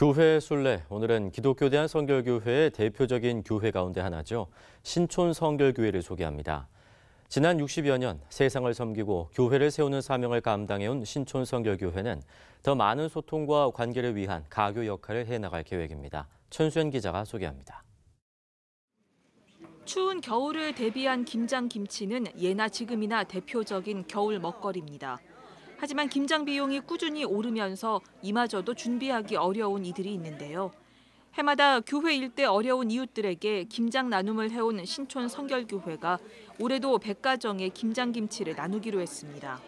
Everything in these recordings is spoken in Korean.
교회 순례, 오늘은 기독교 대한성결교회의 대표적인 교회 가운데 하나죠. 신촌성결교회를 소개합니다. 지난 60여 년 세상을 섬기고 교회를 세우는 사명을 감당해온 신촌성결교회는 더 많은 소통과 관계를 위한 가교 역할을 해나갈 계획입니다. 천수연 기자가 소개합니다. 추운 겨울을 대비한 김장김치는 예나 지금이나 대표적인 겨울 먹거리입니다. 하지만 김장 비용이 꾸준히 오르면서 이마저도 준비하기 어려운 이들이 있는데요. 해마다 교회 일대 어려운 이웃들에게 김장 나눔을 해온 신촌 성결교회가 올해도 100가정의 김장김치를 나누기로 했습니다.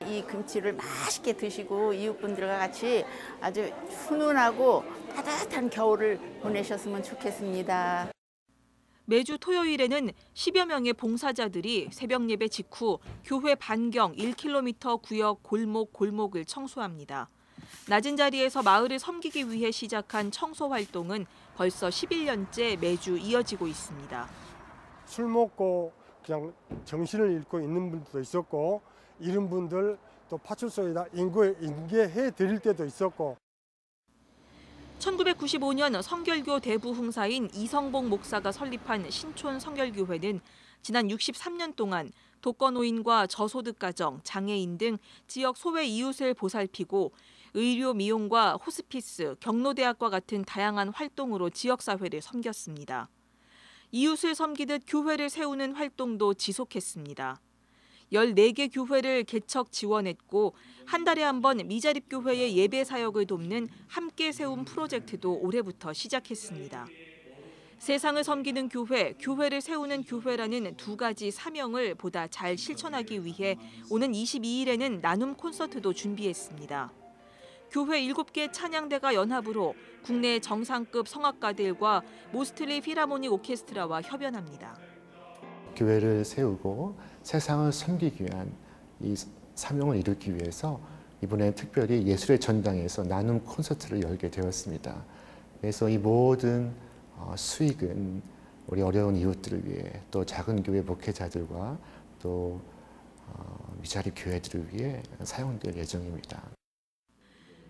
이 김치를 맛있게 드시고 이웃분들과 같이 아주 훈훈하고 따뜻한 겨울을 보내셨으면 좋겠습니다. 매주 토요일에는 10여 명의 봉사자들이 새벽 예배 직후 교회 반경 1km 구역 골목을 청소합니다. 낮은 자리에서 마을을 섬기기 위해 시작한 청소 활동은 벌써 11년째 매주 이어지고 있습니다. 술 먹고 그냥 정신을 잃고 있는 분들도 있었고, 이런 분들 또 파출소에다 인계해 드릴 때도 있었고. 1995년 성결교 대부 흥사인 이성복 목사가 설립한 신촌 성결교회는 지난 63년 동안 독거노인과 저소득 가정, 장애인 등 지역 소외 이웃을 보살피고 의료 미용과 호스피스, 경로대학과 같은 다양한 활동으로 지역사회를 섬겼습니다. 이웃을 섬기듯 교회를 세우는 활동도 지속했습니다. 14개 교회를 개척 지원했고 한 달에 한 번 미자립교회의 예배 사역을 돕는 함께 세움 프로젝트도 올해부터 시작했습니다. 세상을 섬기는 교회, 교회를 세우는 교회라는 두 가지 사명을 보다 잘 실천하기 위해 오는 22일에는 나눔 콘서트도 준비했습니다. 교회 7개 찬양대가 연합으로 국내 정상급 성악가들과 모스틀리 필하모닉 오케스트라와 협연합니다. 교회를 세우고 세상을 섬기기 위한 이 사명을 이루기 위해서 이번에 특별히 예술의 전당에서 나눔 콘서트를 열게 되었습니다. 그래서 이 모든 수익은 우리 어려운 이웃들을 위해, 또 작은 교회 목회자들과 또 미자립 교회들을 위해 사용될 예정입니다.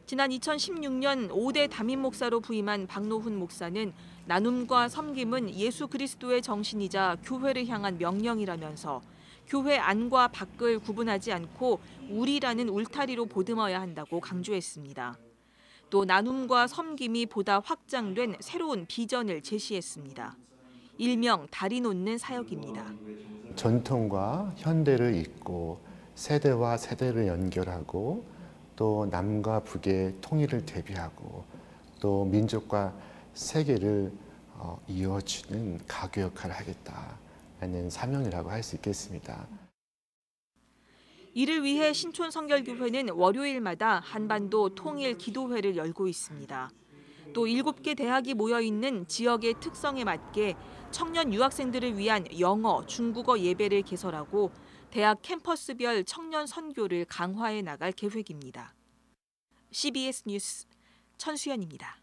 지난 2016년 5대 담임 목사로 부임한 박노훈 목사는 나눔과 섬김은 예수 그리스도의 정신이자 교회를 향한 명령이라면서 교회 안과 밖을 구분하지 않고 우리라는 울타리로 보듬어야 한다고 강조했습니다. 또 나눔과 섬김이 보다 확장된 새로운 비전을 제시했습니다. 일명 다리 놓는 사역입니다. 전통과 현대를 잇고 세대와 세대를 연결하고 또 남과 북의 통일을 대비하고 또 민족과 세계를 이어주는 가교 역할을 하겠다는 사명이라고 할 수 있겠습니다. 이를 위해 신촌 성결교회는 월요일마다 한반도 통일 기도회를 열고 있습니다. 또 7개 대학이 모여 있는 지역의 특성에 맞게 청년 유학생들을 위한 영어, 중국어 예배를 개설하고 대학 캠퍼스별 청년 선교를 강화해 나갈 계획입니다. CBS 뉴스 천수연입니다.